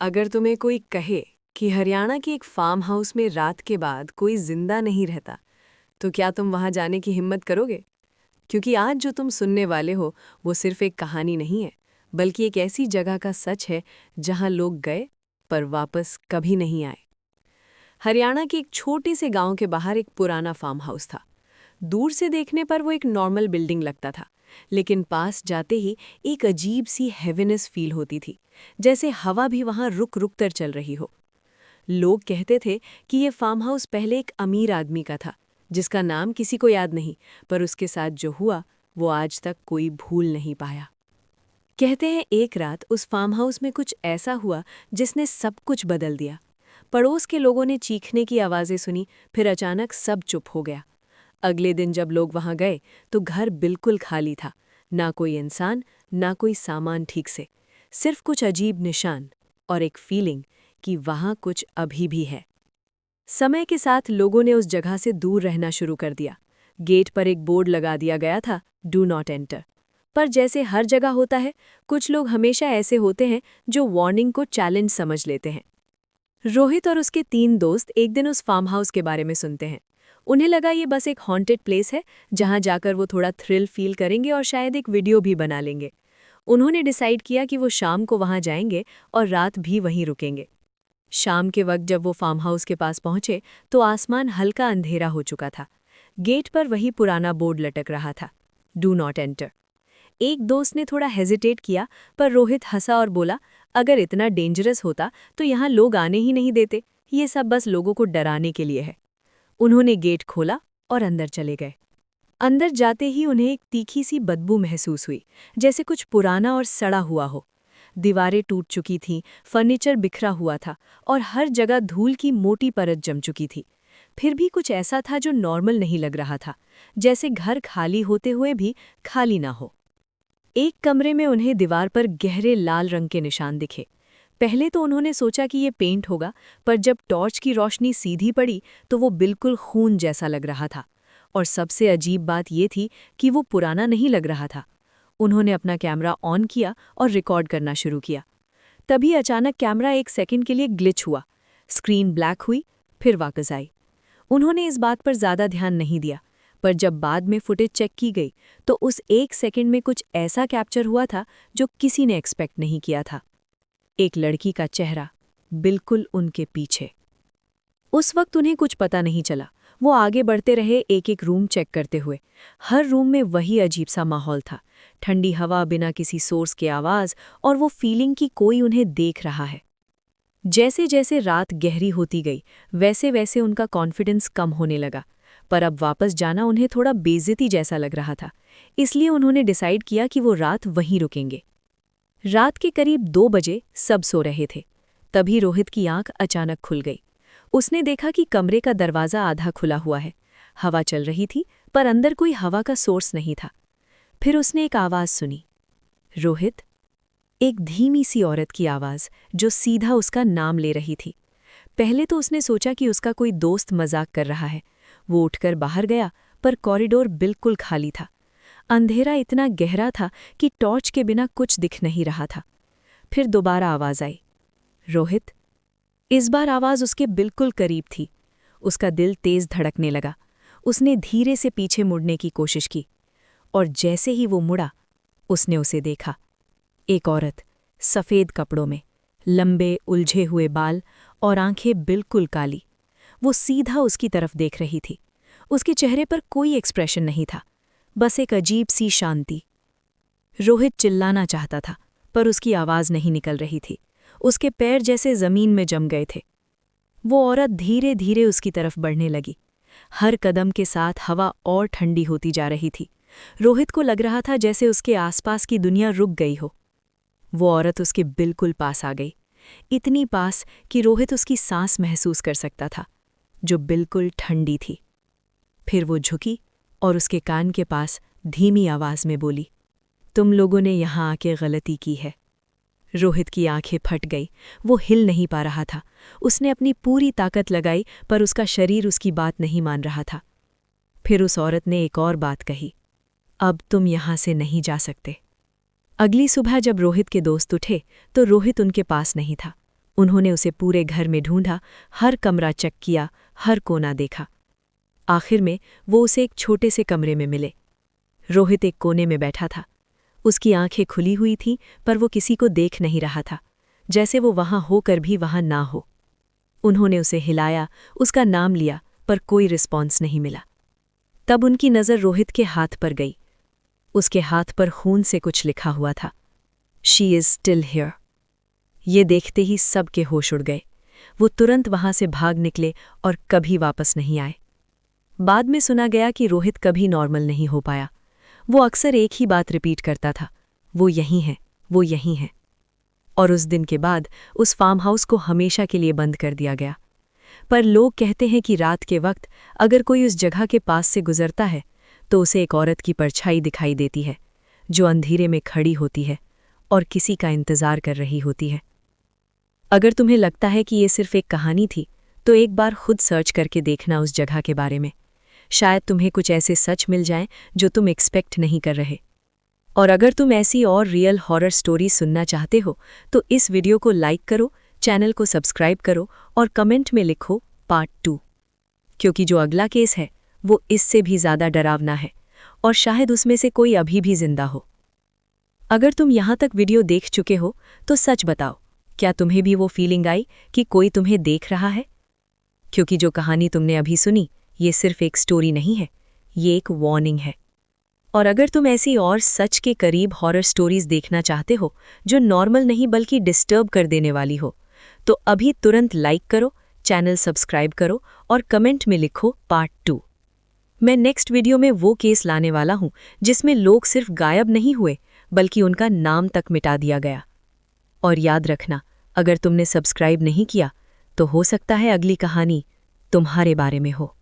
अगर तुम्हें कोई कहे कि हरियाणा के एक फार्म हाउस में रात के बाद कोई जिंदा नहीं रहता, तो क्या तुम वहां जाने की हिम्मत करोगे? क्योंकि आज जो तुम सुनने वाले हो वो सिर्फ एक कहानी नहीं है, बल्कि एक ऐसी जगह का सच है जहां लोग गए पर वापस कभी नहीं आए। हरियाणा के एक छोटे से गांव के बाहर एक पुराना फार्म हाउस था। दूर से देखने पर वो एक नॉर्मल बिल्डिंग लगता था, लेकिन पास जाते ही एक अजीब सी हेवीनेस फील होती थी, जैसे हवा भी वहां रुक रुक कर चल रही हो। लोग कहते थे कि ये फार्म हाउस पहले एक अमीर आदमी का था, जिसका नाम किसी को याद नहीं, पर उसके साथ जो हुआ वो आज तक कोई भूल नहीं पाया। कहते हैं एक रात उस फार्म हाउस में कुछ ऐसा हुआ जिसने सब कुछ बदल दिया। पड़ोस के लोगों ने चीखने की आवाज़ें सुनी, फिर अचानक सब चुप हो गया। अगले दिन जब लोग वहां गए तो घर बिल्कुल खाली था। ना कोई इंसान, ना कोई सामान ठीक से, सिर्फ कुछ अजीब निशान और एक फीलिंग कि वहां कुछ अभी भी है। समय के साथ लोगों ने उस जगह से दूर रहना शुरू कर दिया। गेट पर एक बोर्ड लगा दिया गया था, डू नॉट एंटर। पर जैसे हर जगह होता है, कुछ लोग हमेशा ऐसे होते हैं जो वार्निंग को चैलेंज समझ लेते हैं। रोहित और उसके 3 दोस्त एक दिन उस फार्म हाउस के बारे में सुनते हैं। उन्हें लगा ये बस एक हॉन्टेड प्लेस है, जहां जाकर वो थोड़ा थ्रिल फील करेंगे और शायद एक वीडियो भी बना लेंगे। उन्होंने डिसाइड किया कि वो शाम को वहां जाएंगे और रात भी वहीं रुकेंगे। शाम के वक्त जब वो फार्म हाउस के पास पहुंचे तो आसमान हल्का अंधेरा हो चुका था। गेट पर वही पुराना बोर्ड लटक रहा था, डू नॉट एंटर। एक दोस्त ने थोड़ा हेजिटेट किया, पर रोहित हंसा और बोला, अगर इतना डेंजरस होता तो यहाँ लोग आने ही नहीं देते, ये सब बस लोगों को डराने के लिए है। उन्होंने गेट खोला और अंदर चले गए। अंदर जाते ही उन्हें एक तीखी सी बदबू महसूस हुई, जैसे कुछ पुराना और सड़ा हुआ हो। दीवारें टूट चुकी थीं, फर्नीचर बिखरा हुआ था और हर जगह धूल की मोटी परत जम चुकी थी। फिर भी कुछ ऐसा था जो नॉर्मल नहीं लग रहा था, जैसे घर खाली होते हुए भी खाली ना हो। एक कमरे में उन्हें दीवार पर गहरे लाल रंग के निशान दिखे। पहले तो उन्होंने सोचा कि ये पेंट होगा, पर जब टॉर्च की रोशनी सीधी पड़ी तो वो बिल्कुल खून जैसा लग रहा था। और सबसे अजीब बात ये थी कि वो पुराना नहीं लग रहा था। उन्होंने अपना कैमरा ऑन किया और रिकॉर्ड करना शुरू किया। तभी अचानक कैमरा एक सेकंड के लिए ग्लिच हुआ। स्क्रीन ब्लैक हुई, फिर वापस आई। उन्होंने इस बात पर ज़्यादा ध्यान नहीं दिया, पर जब बाद में फुटेज चेक की गई तो उस एक सेकंड में कुछ ऐसा कैप्चर हुआ था जो किसी ने एक्सपेक्ट नहीं किया था। एक लड़की का चेहरा, बिल्कुल उनके पीछे। उस वक्त उन्हें कुछ पता नहीं चला। वो आगे बढ़ते रहे, एक एक रूम चेक करते हुए। हर रूम में वही अजीब सा माहौल था, ठंडी हवा, बिना किसी सोर्स के आवाज़, और वो फीलिंग कि कोई उन्हें देख रहा है। जैसे जैसे रात गहरी होती गई, वैसे वैसे उनका कॉन्फिडेंस कम होने लगा। पर अब वापस जाना उन्हें थोड़ा बेइज्जती जैसा लग रहा था, इसलिए उन्होंने डिसाइड किया कि वो रात वहीं रुकेंगे। रात के करीब 2 बजे सब सो रहे थे। तभी रोहित की आंख अचानक खुल गई। उसने देखा कि कमरे का दरवाज़ा आधा खुला हुआ है। हवा चल रही थी, पर अंदर कोई हवा का सोर्स नहीं था। फिर उसने एक आवाज़ सुनी, रोहित। एक धीमी सी औरत की आवाज़ जो सीधा उसका नाम ले रही थी। पहले तो उसने सोचा कि उसका कोई दोस्त मजाक कर रहा है। वो उठकर बाहर गया, पर कॉरिडोर बिल्कुल खाली था। अंधेरा इतना गहरा था कि टॉर्च के बिना कुछ दिख नहीं रहा था। फिर दोबारा आवाज़ आई, रोहित। इस बार आवाज़ उसके बिल्कुल करीब थी। उसका दिल तेज धड़कने लगा। उसने धीरे से पीछे मुड़ने की कोशिश की, और जैसे ही वो मुड़ा, उसने उसे देखा। एक औरत, सफ़ेद कपड़ों में, लंबे उलझे हुए बाल और आंखें बिल्कुल काली। वो सीधा उसकी तरफ देख रही थी। उसके चेहरे पर कोई एक्सप्रेशन नहीं था, बस एक अजीब सी शांति। रोहित चिल्लाना चाहता था, पर उसकी आवाज़ नहीं निकल रही थी। उसके पैर जैसे ज़मीन में जम गए थे। वो औरत धीरे धीरे उसकी तरफ बढ़ने लगी। हर कदम के साथ हवा और ठंडी होती जा रही थी। रोहित को लग रहा था जैसे उसके आसपास की दुनिया रुक गई हो। वो औरत उसके बिल्कुल पास आ गई, इतनी पास कि रोहित उसकी सांस महसूस कर सकता था, जो बिल्कुल ठंडी थी। फिर वो झुकी और उसके कान के पास धीमी आवाज़ में बोली, तुम लोगों ने यहाँ आके गलती की है। रोहित की आंखें फट गई। वो हिल नहीं पा रहा था। उसने अपनी पूरी ताकत लगाई, पर उसका शरीर उसकी बात नहीं मान रहा था। फिर उस औरत ने एक और बात कही, अब तुम यहाँ से नहीं जा सकते। अगली सुबह जब रोहित के दोस्त उठे तो रोहित उनके पास नहीं था। उन्होंने उसे पूरे घर में ढूंढा, हर कमरा चेक किया, हर कोना देखा। आखिर में वो उसे एक छोटे से कमरे में मिले। रोहित एक कोने में बैठा था। उसकी आंखें खुली हुई थीं, पर वो किसी को देख नहीं रहा था, जैसे वो वहां होकर भी वहां ना हो। उन्होंने उसे हिलाया, उसका नाम लिया, पर कोई रिस्पॉन्स नहीं मिला। तब उनकी नज़र रोहित के हाथ पर गई। उसके हाथ पर खून से कुछ लिखा हुआ था, शी इज़ स्टिल हियर। ये देखते ही सबके होश उड़ गए। वो तुरंत वहां से भाग निकले और कभी वापस नहीं आए। बाद में सुना गया कि रोहित कभी नॉर्मल नहीं हो पाया। वो अक्सर एक ही बात रिपीट करता था, वो यहीं है, वो यहीं है। और उस दिन के बाद उस फार्म हाउस को हमेशा के लिए बंद कर दिया गया। पर लोग कहते हैं कि रात के वक्त अगर कोई उस जगह के पास से गुजरता है तो उसे एक औरत की परछाई दिखाई देती है, जो अंधेरे में खड़ी होती है और किसी का इंतजार कर रही होती है। अगर तुम्हें लगता है कि ये सिर्फ एक कहानी थी, तो एक बार खुद सर्च करके देखना उस जगह के बारे में। शायद तुम्हें कुछ ऐसे सच मिल जाएं जो तुम एक्सपेक्ट नहीं कर रहे। और अगर तुम ऐसी और रियल हॉरर स्टोरी सुनना चाहते हो तो इस वीडियो को लाइक करो, चैनल को सब्सक्राइब करो और कमेंट में लिखो पार्ट 2, क्योंकि जो अगला केस है वो इससे भी ज़्यादा डरावना है और शायद उसमें से कोई अभी भी जिंदा हो। अगर तुम यहाँ तक वीडियो देख चुके हो तो सच बताओ, क्या तुम्हें भी वो फीलिंग आई कि कोई तुम्हें देख रहा है? क्योंकि जो कहानी तुमने अभी सुनी, ये सिर्फ एक स्टोरी नहीं है, ये एक वार्निंग है। और अगर तुम ऐसी और सच के करीब हॉरर स्टोरीज देखना चाहते हो जो नॉर्मल नहीं बल्कि डिस्टर्ब कर देने वाली हो, तो अभी तुरंत लाइक करो, चैनल सब्सक्राइब करो और कमेंट में लिखो पार्ट 2। मैं नेक्स्ट वीडियो में वो केस लाने वाला हूं जिसमें लोग सिर्फ गायब नहीं हुए बल्कि उनका नाम तक मिटा दिया गया। और याद रखना, अगर तुमने सब्सक्राइब नहीं किया तो हो सकता है अगली कहानी तुम्हारे बारे में हो।